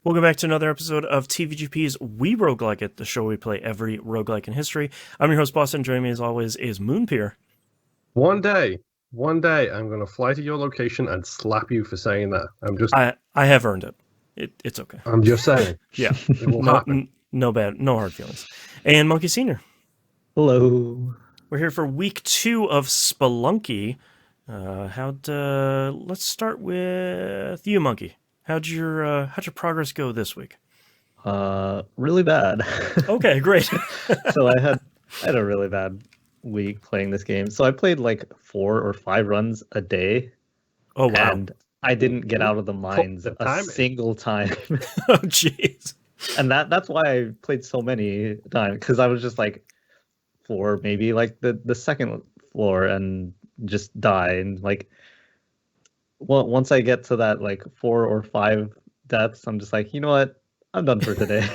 Welcome back to another episode of TVGP's We Roguelike It, the show where we play every roguelike in history. I'm your host, Boston. Joining me as always is Moonpier. One day, I'm going to fly to your location and slap you for saying that. I have earned it. It's okay. I'm just saying. Yeah. It will happen. No hard feelings. And Monkey Senior. Hello. We're here for week 2 of Spelunky. Let's start with you, Monkey. How'd your progress go this week? Really bad. Okay, great. So I had a really bad week playing this game. So I played like 4 or 5 runs a day. Oh wow. And I didn't get out of the mines a single time. Oh jeez. And that's why I played so many times, because I was just like for maybe like the second floor and just die. And like once I get to that like 4 or 5 deaths, I'm just like, you know what? I'm done for today.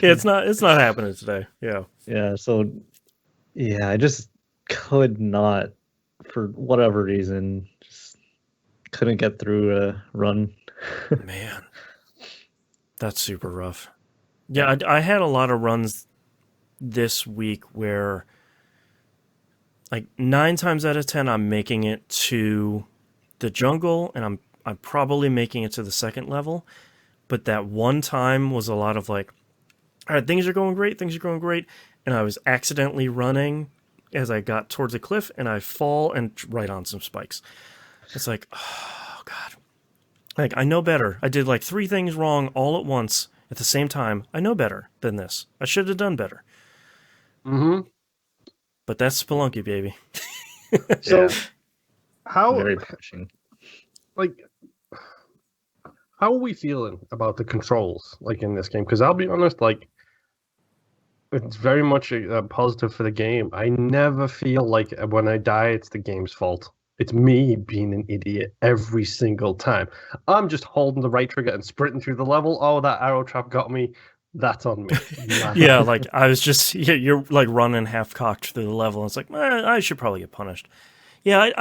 Yeah, it's not happening today. Yeah. Yeah, so yeah, I just could not, for whatever reason, just couldn't get through a run. Man. That's super rough. Yeah, I had a lot of runs this week where like 9 times out of 10 I'm making it to the jungle and I'm probably making it to the second level, but that one time was a lot of like, all right, things are going great, and I was accidentally running as I got towards a cliff and I fall and right on some spikes. It's like, oh god. Like, I know better. I did like 3 things wrong all at once at the same time. I know better than this. I should have done better. Mm-hmm. But that's Spelunky, baby. So, Yeah, how very pushing. how are we feeling about the controls, like, in this game? Because I'll be honest, like, it's very much a positive for the game. I never feel like when I die, it's the game's fault. It's me being an idiot every single time. I'm just holding the right trigger and sprinting through the level. Oh, that arrow trap got me. That's on me. Yeah, like, I was just... Yeah, you're, like, running half-cocked through the level, and it's like, I should probably get punished. Yeah,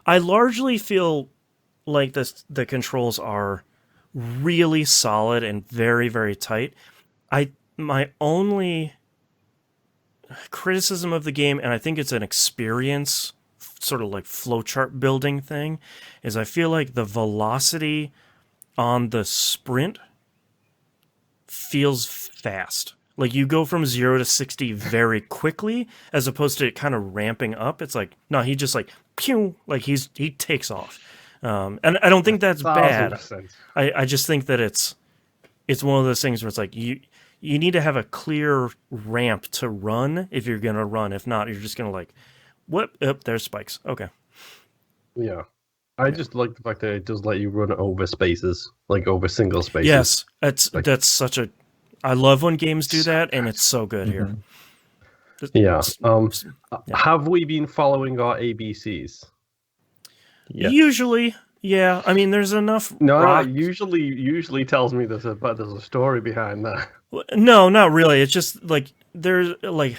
I largely feel like the controls are really solid and very, very tight. My only criticism of the game, and I think it's an experience, sort of like flowchart building thing, is I feel like the velocity on the sprint feels fast. Like, you go from 0 to 60 very quickly, as opposed to it kind of ramping up. It's like, no, he just like, pew, like he takes off. And I don't think that's bad. 1000%. I just think that it's one of those things where it's like, you need to have a clear ramp to run if you're going to run. If not, you're just going to like, whoop, there's spikes. Okay. Yeah. I just like the fact that it does let you run over spaces, like over single spaces. Yes, Like, that's such a... I love when games do that, and it's so good here. yeah. Yeah. Have we been following our ABCs? Yes. Usually, yeah. I mean, there's enough No, rock... usually tells me there's a story behind that. No, not really. It's just, like, there's, like...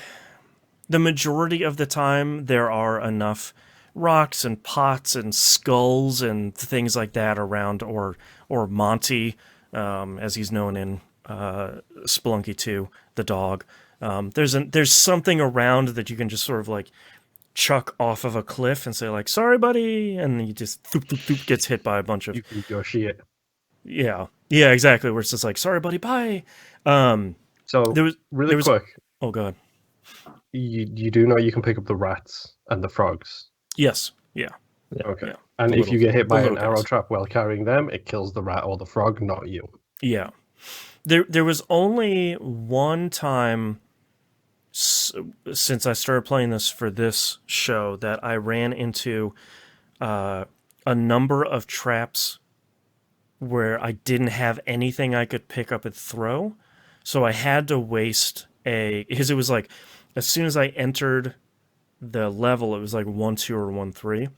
The majority of the time, there are enough rocks and pots and skulls and things like that around, or Monty, as he's known in Spelunky 2, the dog. There's something around that you can just sort of like chuck off of a cliff and say like, sorry buddy, and he just thoop, thoop, thoop, gets hit by a bunch of... You can go shit. Yeah, exactly, where it's just like, sorry buddy, bye. So there was quick, oh god. You do know you can pick up the rats and the frogs. Yes, yeah. Okay. Yeah. And if you get hit by an little arrow guys. trap while carrying them, it kills the rat or the frog, not you. Yeah. There was only one time since I started playing this for this show that I ran into a number of traps where I didn't have anything I could pick up and throw. So I had to waste because it was like, as soon as I entered the level, it was like 1-2 or 1-3.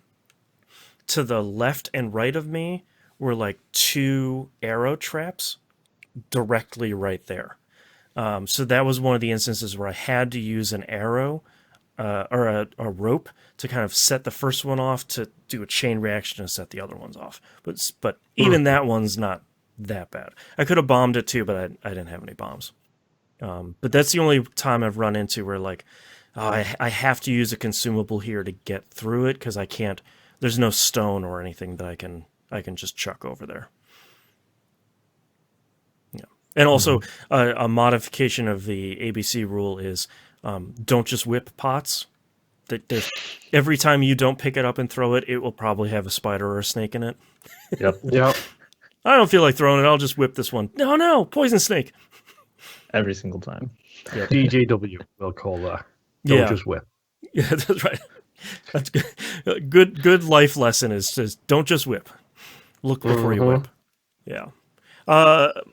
To the left and right of me were like 2 arrow traps directly right there. So that was one of the instances where I had to use an arrow or a rope to kind of set the first one off to do a chain reaction and set the other ones off. But even that one's not that bad. I could have bombed it too, but I didn't have any bombs. But that's the only time I've run into where like, oh, I have to use a consumable here to get through it because I can't. There's no stone or anything that I can just chuck over there. Yeah, and also a modification of the ABC rule is don't just whip pots. That every time you don't pick it up and throw it, it will probably have a spider or a snake in it. Yep. Yep. I don't feel like throwing it. I'll just whip this one. No, poison snake. Every single time. Yep. DJW, we'll call that. Don't just whip. Yeah, that's right. That's good. Good life lesson is just don't just whip. Look before you whip. Yeah.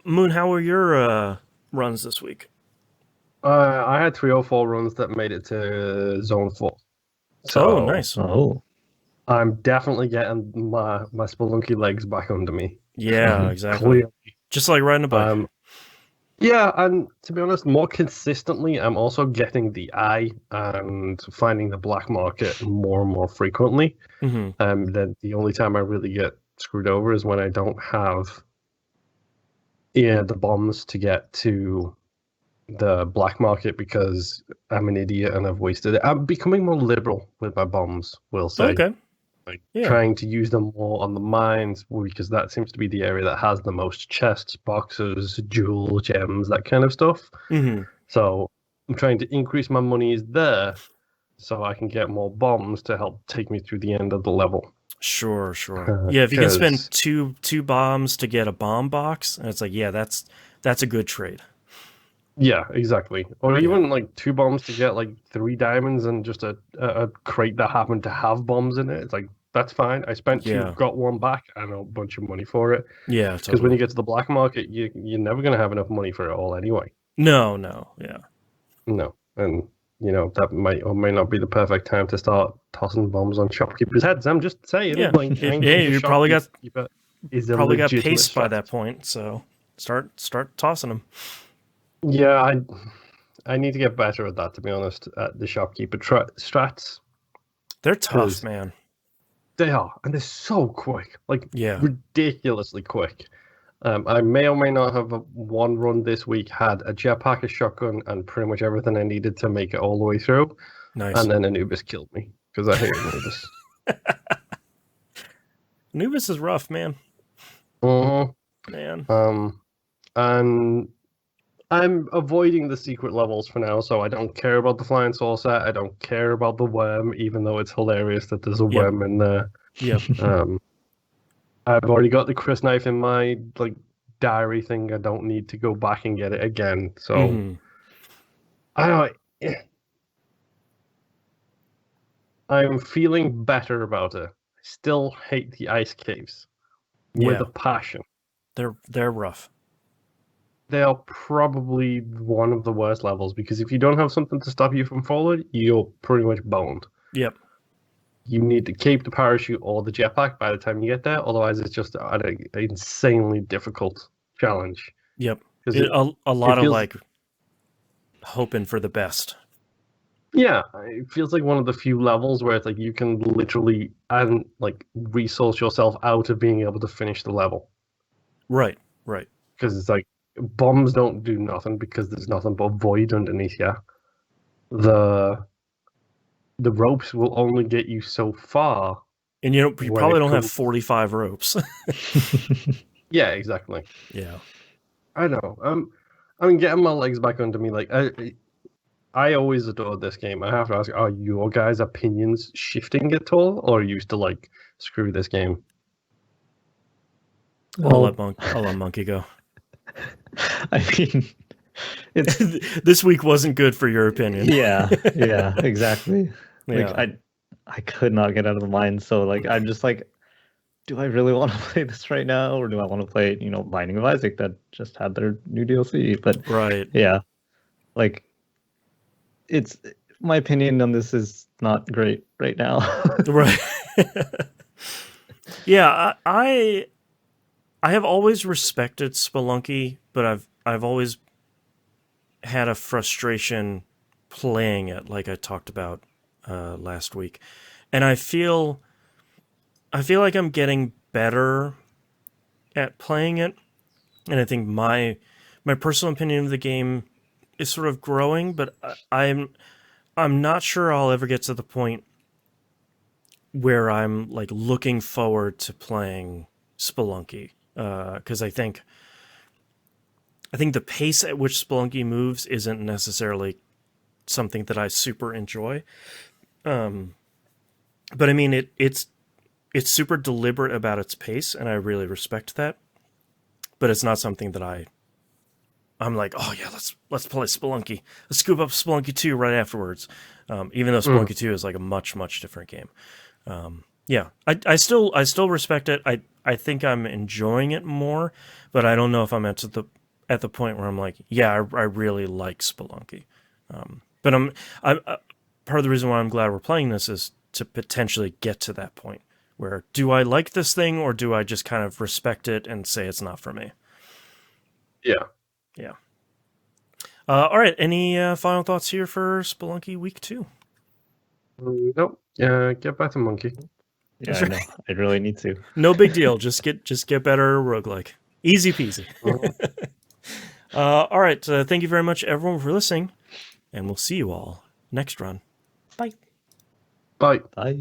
Moon, how were your runs this week? I had 3 or 4 runs that made it to Zone 4. So nice. Oh. I'm definitely getting my Spelunky legs back under me. Yeah, exactly. Clearly. Just like riding a bike. Yeah, and to be honest, more consistently, I'm also getting the eye and finding the black market more and more frequently. Then the only time I really get screwed over is when I don't have the bombs to get to the black market because I'm an idiot and I've wasted it. I'm becoming more liberal with my bombs, we'll say. Okay. Trying to use them more on the mines because that seems to be the area that has the most chests, boxes, jewel, gems, that kind of stuff. So I'm trying to increase my monies there so I can get more bombs to help take me through the end of the level. Sure. Yeah, if you can spend two bombs to get a bomb box, and it's like, yeah, that's a good trade. Yeah, exactly. Or even like 2 bombs to get like 3 diamonds and just a crate that happened to have bombs in it. It's like, that's fine. I spent 2, got 1 back, and a bunch of money for it. Yeah, because when you get to the black market, you're never going to have enough money for it all anyway. No, yeah. No, and that might or may not be the perfect time to start tossing bombs on shopkeepers' heads. I'm just saying. Yeah, like, you probably got paced by strat. that point, so start tossing them. Yeah, I need to get better at that, to be honest, at the shopkeeper strats. They're tough, man. They are, and they're so quick, like ridiculously quick. I may or may not have one run this week had a jetpack, a shotgun, and pretty much everything I needed to make it all the way through. Nice. And then Anubis killed me, because I hate Anubis. Anubis is rough, man. Man. And I'm avoiding the secret levels for now, so I don't care about the flying saucer. I don't care about the worm, even though it's hilarious that there's a worm in there. Yep. I've already got the Chris knife in my diary thing. I don't need to go back and get it again. So I'm feeling better about it. I still hate the ice caves with a passion. They're rough. They are probably one of the worst levels because if you don't have something to stop you from falling, you're pretty much boned. Yep. You need to keep the parachute or the jetpack by the time you get there. Otherwise, it's just an insanely difficult challenge. Yep. A lot of like hoping for the best. Yeah, it feels like one of the few levels where it's like you can literally resource yourself out of being able to finish the level. Right. Because it's like bombs don't do nothing because there's nothing but void underneath you. The ropes will only get you so far. And you probably don't have 45 ropes. Yeah, exactly. Yeah. I know. I'm getting my legs back under me. Like I always adored this game. I have to ask, are your guys' opinions shifting at all, or are you used to screw this game? I'll let Monkey go. I mean, this week wasn't good for your opinion. Yeah, exactly. I could not get out of the mine, so I'm just do I really want to play this right now, or do I want to play Binding of Isaac that just had their new DLC? But yeah, it's my opinion on this is not great right now. Right. Yeah, I have always respected Spelunky, but I've always had a frustration playing it, like I talked about last week, and I feel like I'm getting better at playing it, and I think my personal opinion of the game is sort of growing, but I'm not sure I'll ever get to the point where I'm like looking forward to playing Spelunky, because I think the pace at which Spelunky moves isn't necessarily something that I super enjoy. But I mean, it's super deliberate about its pace, and I really respect that. But it's not something that I'm like, oh yeah, let's play Spelunky. Let's scoop up Spelunky 2 right afterwards. Even though Spelunky 2 is like a much, much different game. Yeah, I still respect it. I think I'm enjoying it more, but I don't know if I'm at the point where I'm like, yeah, I really like Spelunky. But I part of the reason why I'm glad we're playing this is to potentially get to that point where, do I like this thing, or do I just kind of respect it and say it's not for me? Yeah. Yeah. All right. Any final thoughts here for Spelunky Week 2? Nope. Get back to Monkey. Yeah, I know. I really need to. No big deal. Just get better roguelike. Easy peasy. All right. Thank you very much, everyone, for listening, and we'll see you all next run. Bye. Bye. Bye.